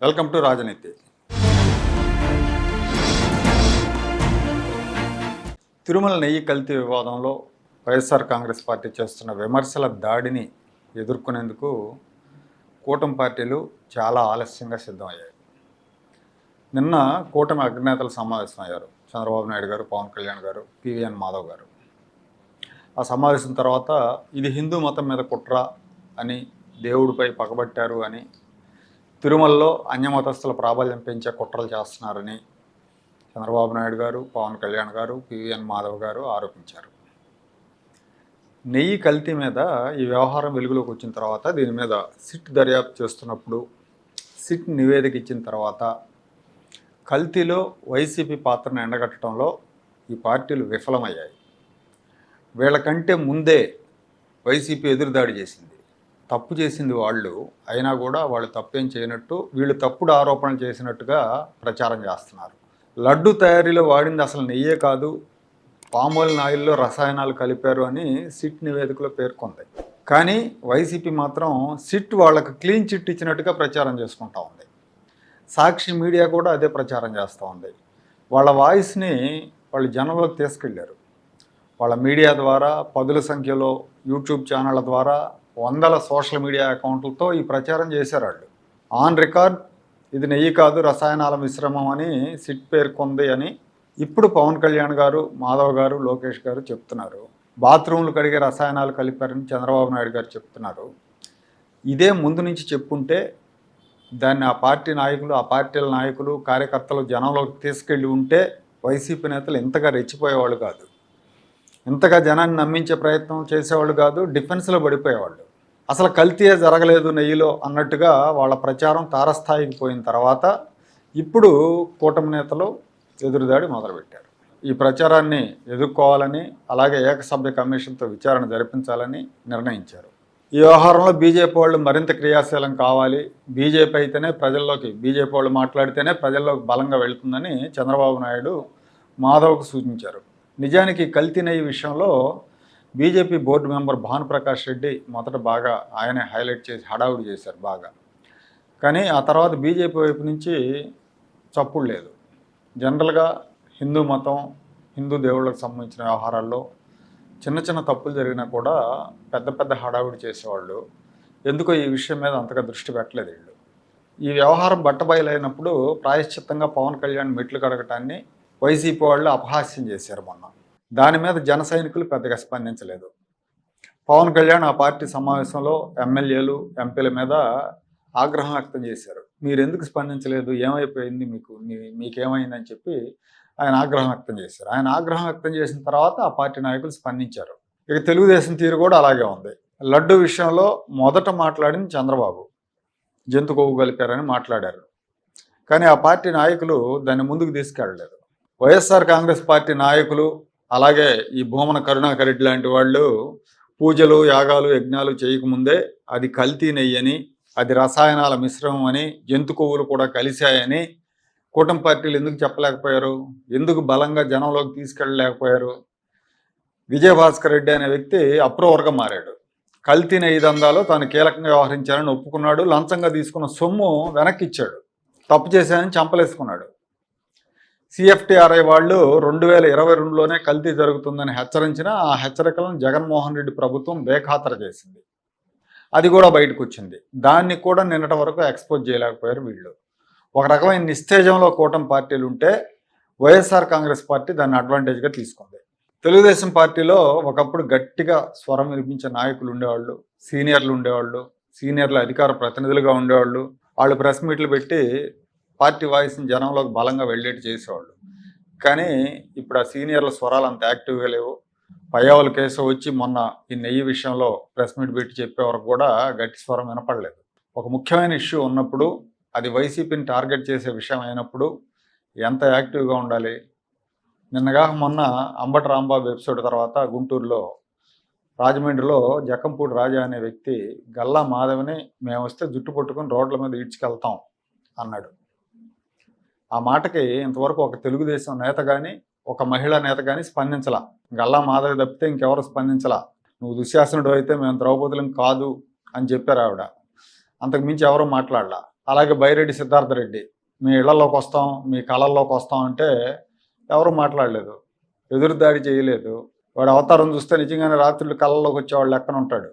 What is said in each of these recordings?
Welcome to రాజనీతి. తిరుమల నెయ్యి కల్తీ వివాదంలో వైఎస్ఆర్ కాంగ్రెస్ పార్టీ చేస్తున్న విమర్శల దాడిని ఎదుర్కొనేందుకు కూటమి పార్టీలు చాలా ఆలస్యంగా సిద్ధమయ్యాయి. నిన్న కూటమి అగ్రనేతలు సమావేశం అయ్యారు. చంద్రబాబు నాయుడు గారు, పవన్ కళ్యాణ్ గారు, పివిఎన్ మాధవ్ గారు. ఆ సమావేశం తర్వాత ఇది హిందూ మతం మీద కుట్ర అని, దేవుడిపై పగబట్టారు అని, తిరుమలలో అన్యమతస్థుల ప్రాబల్యం పెంచే కుట్రలు చేస్తున్నారని చంద్రబాబు నాయుడు గారు, పవన్ కళ్యాణ్ గారు, పివిఎన్ మాధవ్ గారు ఆరోపించారు. నెయ్యి కల్తీ మీద ఈ వ్యవహారం వెలుగులోకి వచ్చిన తర్వాత, దీని మీద సిట్ దర్యాప్తు చేస్తున్నప్పుడు, సిట్ నివేదిక ఇచ్చిన తర్వాత కల్తీలో వైసీపీ పాత్రను ఎండగట్టడంలో ఈ పార్టీలు విఫలమయ్యాయి. వీళ్ళకంటే ముందే వైసీపీ ఎదురుదాడి చేసింది. తప్పు చేసింది వాళ్ళు అయినా కూడా వాళ్ళు తప్పేం చేయనట్టు, వీళ్ళు తప్పుడు ఆరోపణలు చేసినట్టుగా ప్రచారం చేస్తున్నారు. లడ్డు తయారీలో వాడింది అసలు నెయ్యే కాదు, పామాయిల్ ఆయిల్లో రసాయనాలు కలిపారు అని సిట్ నివేదికలో పేర్కొంది. కానీ వైసీపీ మాత్రం సిట్ వాళ్ళకు క్లీన్ చిట్ ఇచ్చినట్టుగా ప్రచారం చేసుకుంటా ఉంది. సాక్షి మీడియా కూడా అదే ప్రచారం చేస్తూ ఉంది. వాళ్ళ వాయిస్ని వాళ్ళు జనంలోకి తీసుకెళ్ళారు. వాళ్ళ మీడియా ద్వారా, పదుల సంఖ్యలో యూట్యూబ్ ఛానళ్ళ ద్వారా, వందల సోషల్ మీడియా అకౌంట్లతో ఈ ప్రచారం చేశారు వాళ్ళు. ఆన్ రికార్డ్ ఇది నెయ్యి కాదు, రసాయనాల మిశ్రమం అని సిట్ పేర్కొంది అని ఇప్పుడు పవన్ కళ్యాణ్ గారు, మాధవ్ గారు, లోకేష్ గారు చెప్తున్నారు. బాత్రూంలు కడిగే రసాయనాలు కలిపారని చంద్రబాబు నాయుడు గారు చెప్తున్నారు. ఇదే ముందు నుంచి చెప్పుంటే దాన్ని ఆ పార్టీ నాయకులు, ఆ పార్టీల నాయకులు, కార్యకర్తలు జనంలోకి తీసుకెళ్ళి ఉంటే వైసీపీ నేతలు ఇంతగా రెచ్చిపోయేవాళ్ళు కాదు, ఇంతగా జనాన్ని నమ్మించే ప్రయత్నం చేసేవాళ్ళు కాదు, డిఫెన్స్లో పడిపోయేవాళ్ళు. అసలు కల్తీయే జరగలేదు నెయ్యిలో అన్నట్టుగా వాళ్ళ ప్రచారం తారస్థాయికి పోయిన తర్వాత ఇప్పుడు కూటమి నేతలు ఎదురుదాడి మొదలుపెట్టారు. ఈ ప్రచారాన్ని ఎదుర్కోవాలని, అలాగే ఏకసభ్య కమిషన్తో విచారణ జరిపించాలని నిర్ణయించారు. ఈ వ్యవహారంలో బీజేపీ వాళ్ళు మరింత క్రియాశీలం కావాలి, బీజేపీ అయితేనే ప్రజల్లోకి, బీజేపీ వాళ్ళు మాట్లాడితేనే ప్రజల్లోకి బలంగా వెళుతుందని చంద్రబాబు నాయుడు మాధవ్కు సూచించారు. నిజానికి కల్తీ నెయ్యి విషయంలో BJP board member Bhanuprakash Reddy మొదట బాగా ఆయనే హైలైట్ చేసి హడావుడి చేశారు బాగా. కానీ ఆ తర్వాత బీజేపీ వైపు నుంచి చప్పుడు లేదు. జనరల్గా హిందూ మతం, హిందూ దేవుళ్ళకు సంబంధించిన వ్యవహారాల్లో చిన్న చిన్న తప్పులు జరిగినా కూడా పెద్ద పెద్ద హడావుడి చేసేవాళ్ళు. ఎందుకో ఈ విషయం మీద అంతగా దృష్టి పెట్టలేదు వీళ్ళు. ఈ వ్యవహారం బట్టబయలైనప్పుడు ప్రాయశ్చిత్తంగా పవన్ కళ్యాణ్ మెట్లు కడగటాన్ని వైసీపీ వాళ్ళు అపహాస్యం చేశారు మొన్న. దాని మీద జన సైనికులు పెద్దగా స్పందించలేదు. పవన్ కళ్యాణ్ ఆ పార్టీ సమావేశంలో ఎమ్మెల్యేలు, ఎంపీల మీద ఆగ్రహం వ్యక్తం చేశారు. మీరు ఎందుకు స్పందించలేదు, ఏమైపోయింది మీకేమైందని చెప్పి ఆయన ఆగ్రహం వ్యక్తం చేశారు. ఆయన ఆగ్రహం వ్యక్తం చేసిన తర్వాత ఆ పార్టీ నాయకులు స్పందించారు. ఇక తెలుగుదేశం తీరు కూడా అలాగే ఉంది. లడ్డు విషయంలో మొదట మాట్లాడింది చంద్రబాబు, జంతు కొవ్వు కలిపారని మాట్లాడారు. కానీ ఆ పార్టీ నాయకులు దాన్ని ముందుకు తీసుకెళ్ళలేదు. వైఎస్ఆర్ కాంగ్రెస్ పార్టీ నాయకులు, అలాగే ఈ భూమన కరుణాకర్ రెడ్డి లాంటి వాళ్ళు పూజలు, యాగాలు, యజ్ఞాలు చేయకముందే అది కల్తీ నెయ్యని, అది రసాయనాల మిశ్రమం అని, జంతు కొవ్వులు కూడా కలిశాయని కూటమి పార్టీలు ఎందుకు చెప్పలేకపోయారు? ఎందుకు బలంగా జనంలోకి తీసుకెళ్ళలేకపోయారు? విజయభాస్కర్ రెడ్డి అనే వ్యక్తి అప్రూవర్గా మారాడు. కల్తీ నెయ్యి దందాలో తాను కీలకంగా వ్యవహరించాలని ఒప్పుకున్నాడు. లంచంగా తీసుకున్న సొమ్ము వెనక్కి ఇచ్చాడు. తప్పు చేశానని చంపలేసుకున్నాడు. సిఎఫ్టిఆర్ఐ వాళ్ళు 2022లోనే కల్తీ జరుగుతుందని హెచ్చరించిన ఆ హెచ్చరికలను జగన్మోహన్ రెడ్డి ప్రభుత్వం బేఖాతరు చేసింది. అది కూడా బయటకు వచ్చింది. దాన్ని కూడా నిన్నటి వరకు ఎక్స్పోజ్ చేయలేకపోయారు వీళ్ళు. ఒక రకమైన నిస్తేజంలో కూటమి పార్టీలు ఉంటే వైఎస్ఆర్ కాంగ్రెస్ పార్టీ దాన్ని అడ్వాంటేజ్గా తీసుకుంది. తెలుగుదేశం పార్టీలో ఒకప్పుడు గట్టిగా స్వరం వినిపించే నాయకులు ఉండేవాళ్ళు, సీనియర్లు ఉండేవాళ్ళు, సీనియర్లు అధికార ప్రతినిధులుగా ఉండేవాళ్ళు. వాళ్ళు ప్రెస్ మీట్లు పెట్టి పార్టీ వాయిస్ని జనంలోకి బలంగా వెళ్ళేట్టు చేసేవాళ్ళు. కానీ ఇప్పుడు ఆ సీనియర్ల స్వరాలు అంత యాక్టివ్గా లేవు. పయ్యావుల కేసు వచ్చి మొన్న ఈ నెయ్యి విషయంలో ప్రెస్ మీట్ పెట్టి చెప్పే వరకు కూడా గట్టి స్వరం వినపడలేదు. ఒక ముఖ్యమైన ఇష్యూ ఉన్నప్పుడు, అది వైసీపీని టార్గెట్ చేసే విషయం అయినప్పుడు ఎంత యాక్టివ్గా ఉండాలి? నిన్నగా మొన్న అంబటి రాంబాబు ఎపిసోడ్ తర్వాత గుంటూరులో, రాజమండ్రిలో జక్కంపూడి రాజా అనే వ్యక్తి గల్లా మాధవిని మేము వస్తే జుట్టు పట్టుకుని రోడ్ల మీద ఈడ్చుకెళ్తాం అన్నాడు. ఆ మాటకి ఇంతవరకు ఒక తెలుగుదేశం నేత కానీ, ఒక మహిళా నేత కానీ స్పందించలా. గల్లా మాధవి తప్పితే ఇంకెవరు స్పందించలా. నువ్వు దుశ్శాసనుడు అయితే మేము ద్రౌపదులం కాదు అని చెప్పారు ఆవిడ. అంతకు మించి ఎవరూ మాట్లాడలా. అలాగే బైరెడ్డి సిద్ధార్థ రెడ్డి మీ ఇళ్లలోకి వస్తాం, మీ కళల్లోకి వస్తాం అంటే ఎవరు మాట్లాడలేదు, ఎదురుదాడి చేయలేదు. వాడు అవతారం చూస్తే నిజంగానే రాత్రులు కళల్లోకి వచ్చేవాళ్ళు లెక్కన ఉంటాడు.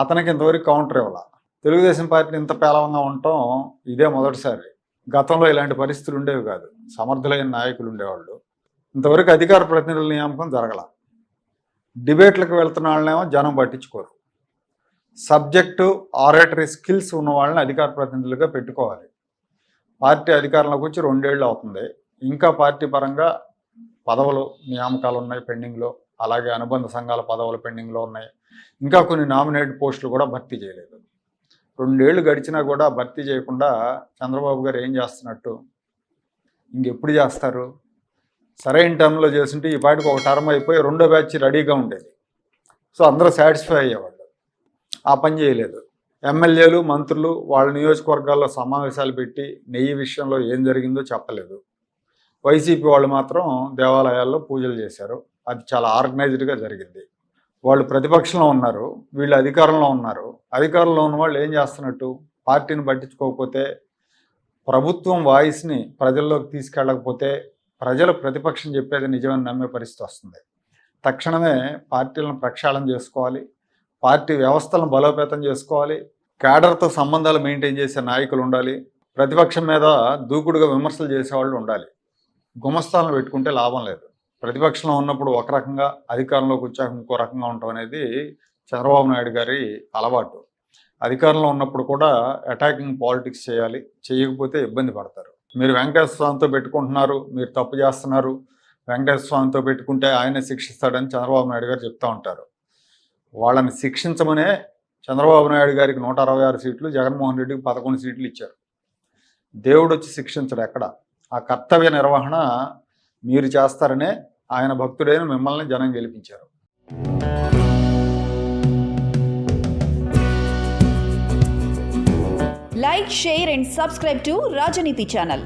అతనికి ఇంతవరకు కౌంటర్ ఇవ్వాల. తెలుగుదేశం పార్టీ ఇంత పేలవంగా ఉండటం ఇదే మొదటిసారి. గతంలో ఇలాంటి పరిస్థితులు ఉండేవి కాదు. సమర్థులైన నాయకులు ఉండేవాళ్ళు. ఇంతవరకు అధికార ప్రతినిధుల నియామకం జరగల. డిబేట్లకు వెళ్తున్న వాళ్ళనేమో జనం పట్టించుకోరు. సబ్జెక్టు, ఆరేటరీ స్కిల్స్ ఉన్న వాళ్ళని అధికార ప్రతినిధులుగా పెట్టుకోవాలి. పార్టీ అధికారంలోకి వచ్చి 2 ఏళ్ళు అవుతుంది. ఇంకా పార్టీ పరంగా పదవులు నియామకాలు ఉన్నాయి పెండింగ్లో. అలాగే అనుబంధ సంఘాల పదవులు పెండింగ్లో ఉన్నాయి. ఇంకా కొన్ని నామినేట్ పోస్టులు కూడా భర్తీ చేయలేదు. 2 ఏళ్ళు గడిచినా కూడా భర్తీ చేయకుండా చంద్రబాబు గారు ఏం చేస్తున్నట్టు? ఇంకెప్పుడు చేస్తారు? సరైన టర్మ్లో చేస్తుంటే ఈ పాటికి ఒక టర్మ్ అయిపోయి 2వ బ్యాచ్ రెడీగా ఉండేది. సో అందరూ సాటిస్ఫై అయ్యేవాళ్ళు. ఆ పని చేయలేదు. ఎమ్మెల్యేలు, మంత్రులు వాళ్ళ నియోజకవర్గాల్లో సమావేశాలు పెట్టి నెయ్యి విషయంలో ఏం జరిగిందో చెప్పలేదు. వైసీపీ వాళ్ళు మాత్రం దేవాలయాల్లో పూజలు చేశారు. అది చాలా ఆర్గనైజ్డ్గా జరిగింది. వాళ్ళు ప్రతిపక్షంలో ఉన్నారు, వీళ్ళు అధికారంలో ఉన్నారు. అధికారంలో ఉన్న వాళ్ళు ఏం చేస్తున్నట్టు? పార్టీని పట్టించుకోకపోతే, ప్రభుత్వం వాయిస్ని ప్రజల్లోకి తీసుకెళ్ళకపోతే ప్రజలు ప్రతిపక్షం చెప్పేది నిజమని నమ్మే పరిస్థితి వస్తుంది. తక్షణమే పార్టీలను ప్రక్షాళన చేసుకోవాలి. పార్టీ వ్యవస్థలను బలోపేతం చేసుకోవాలి. క్యాడర్తో సంబంధాలు మెయింటైన్ చేసే నాయకులు ఉండాలి. ప్రతిపక్షం మీద దూకుడుగా విమర్శలు చేసేవాళ్ళు ఉండాలి. గుమస్తాలను పెట్టుకుంటే లాభం లేదు. ప్రతిపక్షంలో ఉన్నప్పుడు ఒక రకంగా, అధికారంలోకి వచ్చాక ఇంకో రకంగా ఉండటం అనేది చంద్రబాబు నాయుడు గారి అలవాటు. అధికారంలో ఉన్నప్పుడు కూడా అటాకింగ్ పాలిటిక్స్ చేయాలి. చేయకపోతే ఇబ్బంది పడతారు. మీరు వెంకటేశ్వర స్వామితో పెట్టుకుంటున్నారు, మీరు తప్పు చేస్తున్నారు, వెంకటేశ్వర స్వామితో పెట్టుకుంటే ఆయనే శిక్షిస్తాడని చంద్రబాబు నాయుడు గారు చెప్తూ ఉంటారు. వాళ్ళని శిక్షించమనే చంద్రబాబు నాయుడు గారికి 166 సీట్లు, జగన్మోహన్ రెడ్డికి 11 సీట్లు ఇచ్చారు. దేవుడు వచ్చి శిక్షించడు ఎక్కడ. ఆ కర్తవ్య నిర్వహణ మీరు చేస్తారనే ఆయన భక్తుడైన మిమ్మల్ని జనం గెలిపించారు. Like, share and subscribe to Rajaniti channel.